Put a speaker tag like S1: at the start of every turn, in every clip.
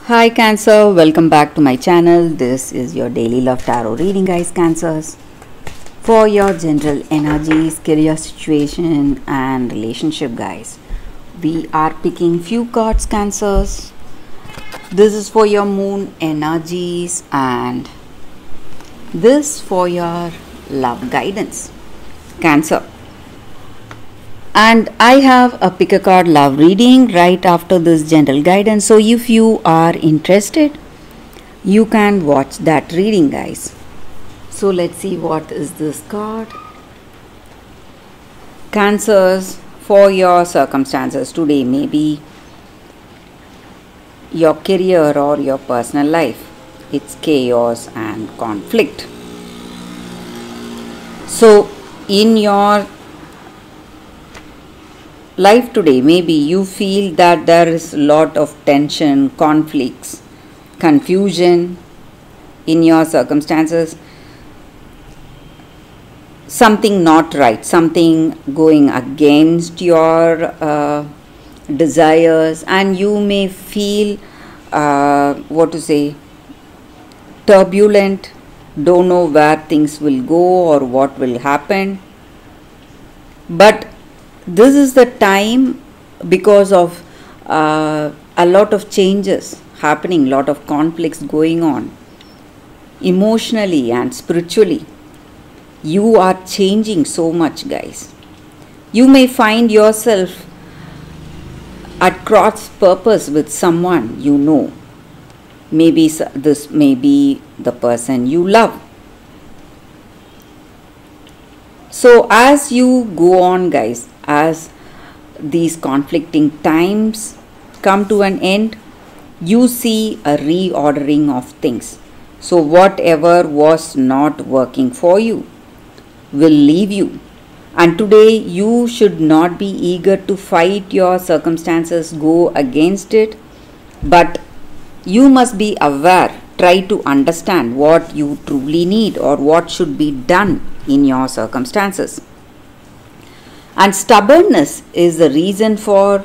S1: Hi Cancer, welcome back to my channel. This is your daily love tarot reading, guys. Cancers, for your general energies, career situation and relationship, guys. We are picking few cards, Cancers. This is for your moon energies and this for your love guidance, Cancer. And I have a pick a card love reading right after this general guidance. So if you are interested, you can watch that reading, guys. So let's see what is this card. Cancers, for your circumstances today, maybe your career or your personal life. It's chaos and conflict. So in your life today, maybe you feel that there is a lot of tension, conflicts, confusion in your circumstances, something not right, something going against your desires, and you may feel turbulent, don't know where things will go or what will happen. But this is the time, because of a lot of changes happening, lot of conflicts going on emotionally and spiritually. You are changing so much, guys. You may find yourself at cross purpose with someone you know. Maybe this may be the person you love. So as you go on, guys, as these conflicting times come to an end, you see a reordering of things. So whatever was not working for you will leave you. And today you should not be eager to fight your circumstances, go against it, but you must be aware, try to understand what you truly need or what should be done in your circumstances. And stubbornness is the reason for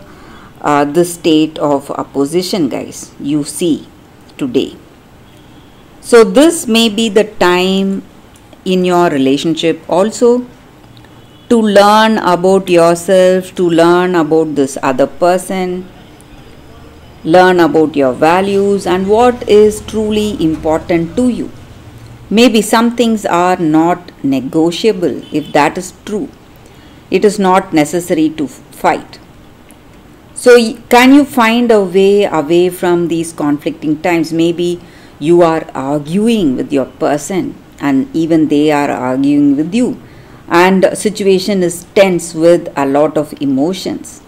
S1: the state of opposition, guys, you see today. So this may be the time in your relationship also to learn about yourself, to learn about this other person, learn about your values and what is truly important to you. Maybe some things are not negotiable. If that is true, it is not necessary to fight. So can you find a way away from these conflicting times? Maybe you are arguing with your person and even they are arguing with you, and situation is tense with a lot of emotions.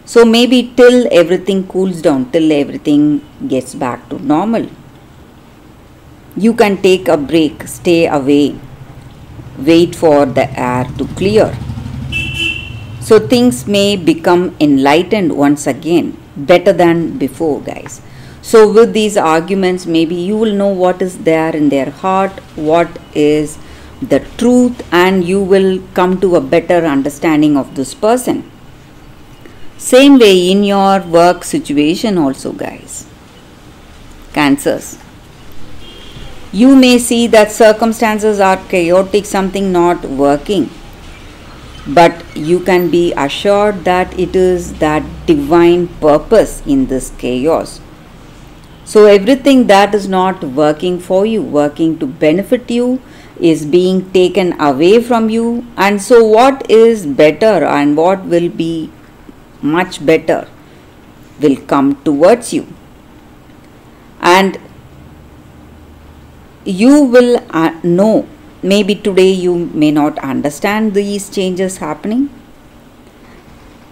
S1: So maybe till everything cools down, till everything gets back to normal, you can take a break, stay away, wait for the air to clear. So things may become enlightened once again, better than before, guys. So with these arguments, maybe you will know what is there in their heart, what is the truth, and you will come to a better understanding of this person. Same way in your work situation also, guys. Cancers, you may see that circumstances are chaotic, something not working. But you can be assured that it is that divine purpose in this chaos. So everything that is not working for you, working to benefit you, is being taken away from you. And so what is better and what will be much better will come towards you. And you will know. Maybe today you may not understand these changes happening,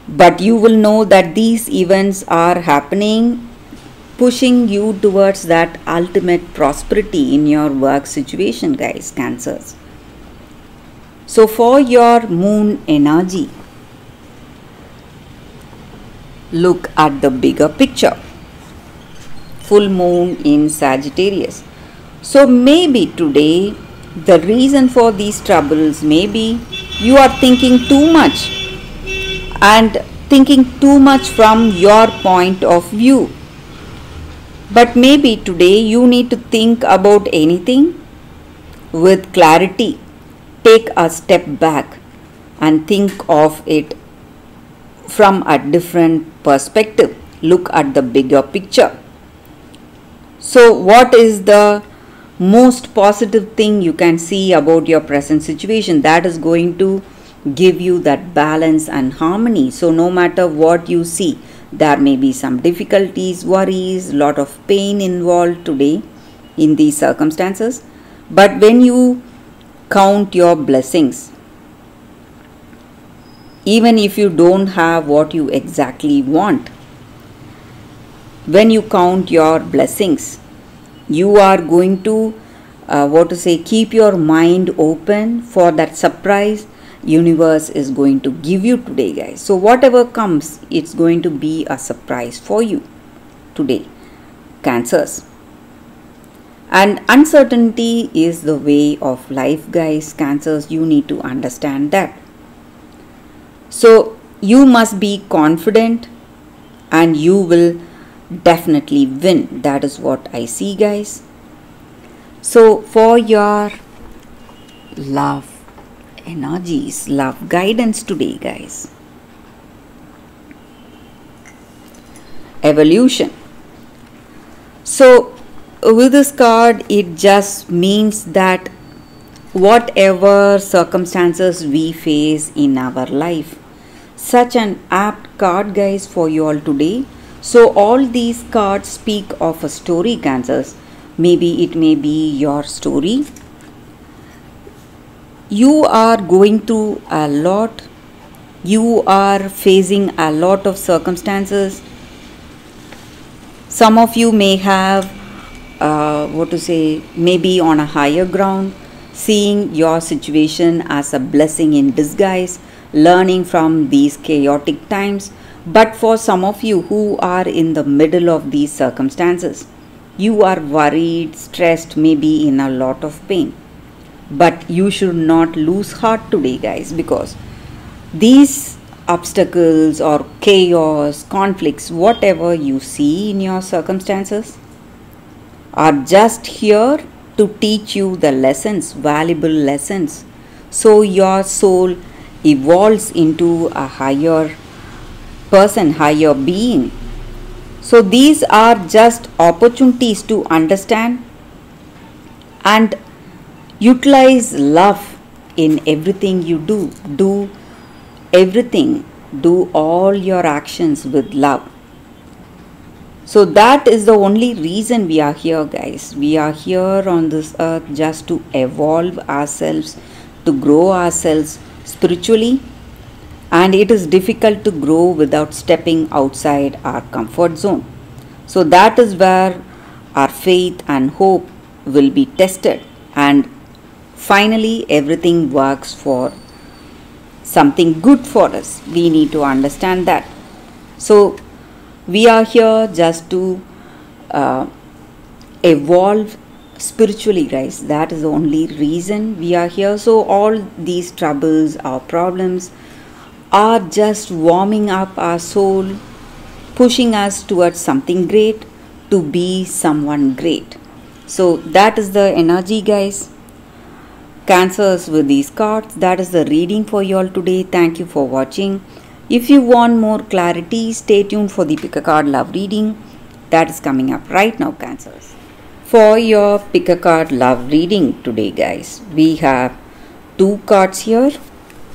S1: but you will know that these events are happening, pushing you towards that ultimate prosperity in your work situation, guys, Cancers. So for your moon energy, look at the bigger picture. Full moon in Sagittarius. So maybe today the reason for these troubles may be you are thinking too much and thinking too much from your point of view. But maybe today you need to think about anything with clarity. Take a step back and think of it from a different perspective. Look at the bigger picture. So, what is the most positive thing you can see about your present situation that is going to give you that balance and harmony? So, no matter what you see, there may be some difficulties, worries, lot of pain involved today in these circumstances. But when you count your blessings, even if you don't have what you exactly want, when you count your blessings, you are going to keep your mind open for that surprise universe is going to give you today, guys. So whatever comes, it's going to be a surprise for you today, Cancers. And uncertainty is the way of life, guys. Cancers, you need to understand that. So you must be confident and you will definitely win. That is what I see, guys. So for your love energies, love guidance today, guys. Evolution. So with this card, it just means that whatever circumstances we face in our life, such an apt card, guys, for you all today. So all these cards speak of a story, Cancers. Maybe it may be your story. You are going through a lot. You are facing a lot of circumstances. Some of you may have maybe on a higher ground, seeing your situation as a blessing in disguise, learning from these chaotic times. But for some of you who are in the middle of these circumstances, you are worried, stressed, maybe in a lot of pain. But you should not lose heart today, guys, because these obstacles or chaos, conflicts, whatever you see in your circumstances, are just here to teach you the lessons, valuable lessons. So your soul evolves into a higher person, higher being. So these are just opportunities to understand and utilize love in everything you do. Do everything, do all your actions with love. So that is the only reason we are here, guys. We are here on this earth just to evolve ourselves, to grow ourselves spiritually. And it is difficult to grow without stepping outside our comfort zone. So that is where our faith and hope will be tested. And finally, everything works for something good for us. We need to understand that. So we are here just to evolve spiritually, guys. That is the only reason we are here. So all these troubles, our problems, are just warming up our soul, pushing us towards something great, to be someone great. So that is the energy, guys. Cancers with these cards. That is the reading for you all today. Thank you for watching. If you want more clarity, stay tuned for the Pick a Card Love reading that is coming up right now, Cancers. For your Pick a Card Love reading today, guys, we have 2 cards here.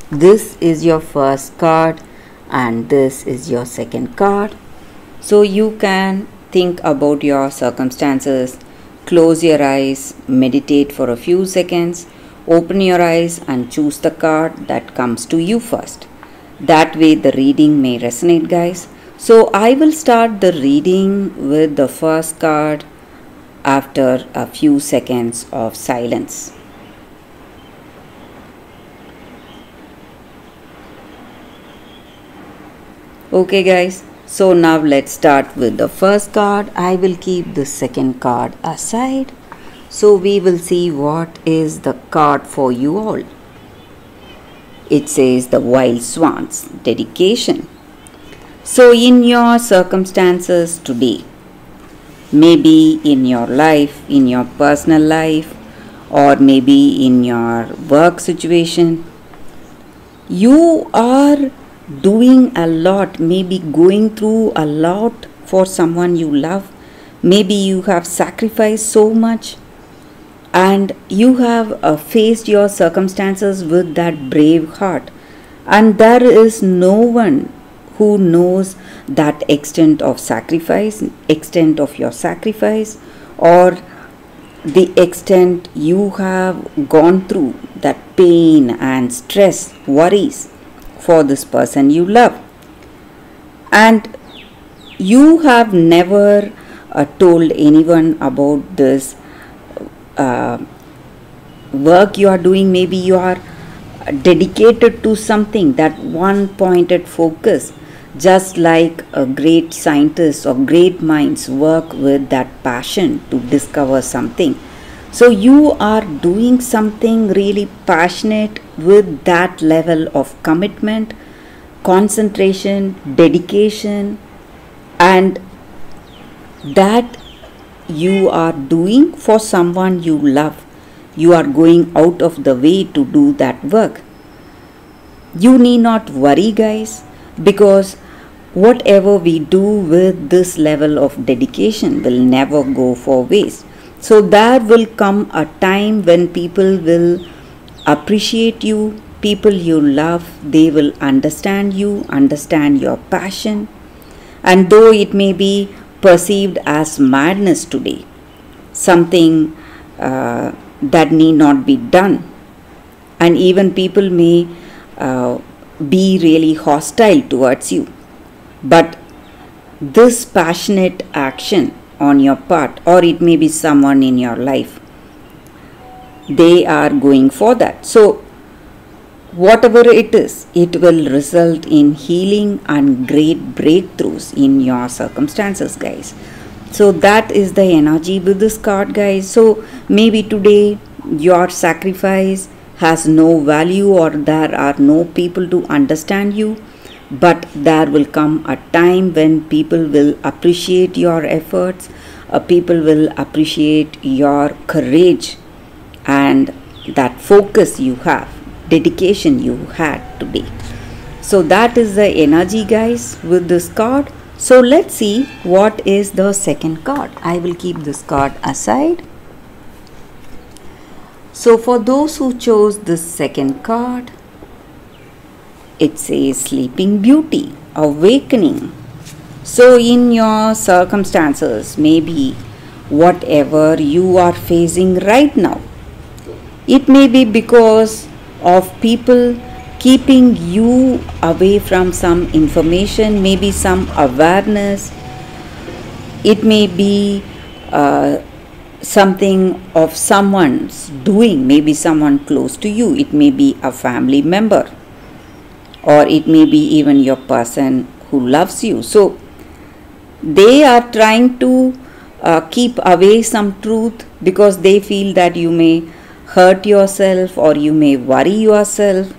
S1: This is your first card and this is your second card. So you can think about your circumstances, close your eyes, meditate for a few seconds, open your eyes and choose the card that comes to you first. That way the reading may resonate, guys. So I will start the reading with the first card after a few seconds of silence. Okay, guys. So now let's start with the first card. I will keep the second card aside. So we will see what is the card for you all. It says the Wild Swans, dedication. So in your circumstances today, maybe in your life, in your personal life, or maybe in your work situation. You are doing a lot, maybe going through a lot for someone you love. Maybe you have sacrificed so much and you have faced your circumstances with that brave heart. And there is no one who knows that extent of sacrifice, extent of your sacrifice, or the extent you have gone through that pain and stress, worries for this person you love. And you have never told anyone about this uh, work you are doing. Maybe you are dedicated to something, that one pointed focus, just like a great scientist or great minds work with that passion to discover something. So you are doing something really passionate with that level of commitment, concentration, dedication, and that you are doing for someone you love. You are going out of the way to do that work. You need not worry, guys, because whatever we do with this level of dedication will never go for waste. So there will come a time when people will appreciate you, people you love, they will understand you, understand your passion. And though it may be perceived as madness today, something that need not be done, and even people may be really hostile towards you, but this passionate action on your part, or it may be someone in your life, they are going for that. So whatever it is, it will result in healing and great breakthroughs in your circumstances, guys. So that is the energy with this card, guys. So maybe today your sacrifice has no value, or there are no people to understand you, but there will come a time when people will appreciate your efforts, people will appreciate your courage and that focus you have, dedication you had today. So that is the energy, guys, with this card. So let's see what is the second card. I will keep this card aside. So for those who chose this second card, it says Sleeping Beauty, Awakening. So in your circumstances, maybe whatever you are facing right now, it may be because of people keeping you away from some information, maybe some awareness. It may be something of someone's doing, maybe someone close to you. It may be a family member, or it may be even your person who loves you. So they are trying to keep away some truth because they feel that you may hurt yourself or you may worry yourself,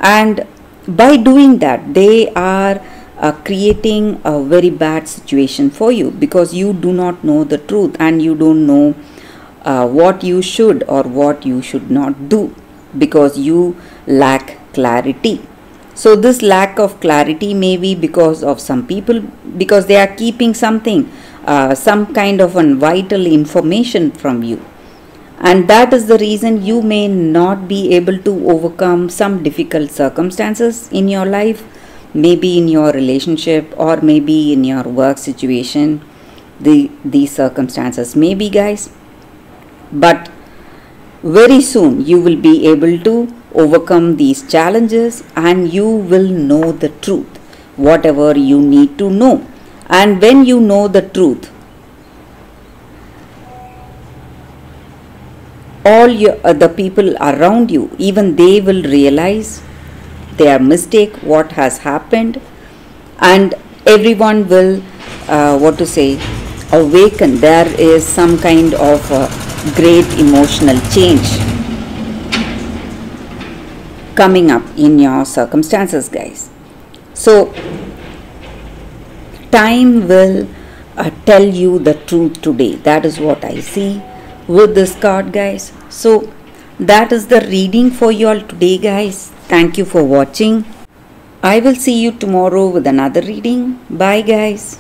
S1: and by doing that they are creating a very bad situation for you, because you do not know the truth and you don't know what you should or what you should not do, because you lack clarity. So this lack of clarity may be because of some people, because they are keeping something, some kind of an vital information from you. And that is the reason you may not be able to overcome some difficult circumstances in your life, maybe in your relationship or maybe in your work situation. These circumstances may be, guys. But very soon you will be able to overcome these challenges and you will know the truth, whatever you need to know. And when you know the truth, all the people around you, even they will realize their mistake, what has happened, and everyone will awaken. There is some kind of great emotional change coming up in your circumstances, guys. So time will tell you the truth today. That is what I see with this card, guys. So that is the reading for you all today, guys. Thank you for watching. I will see you tomorrow with another reading. Bye, guys.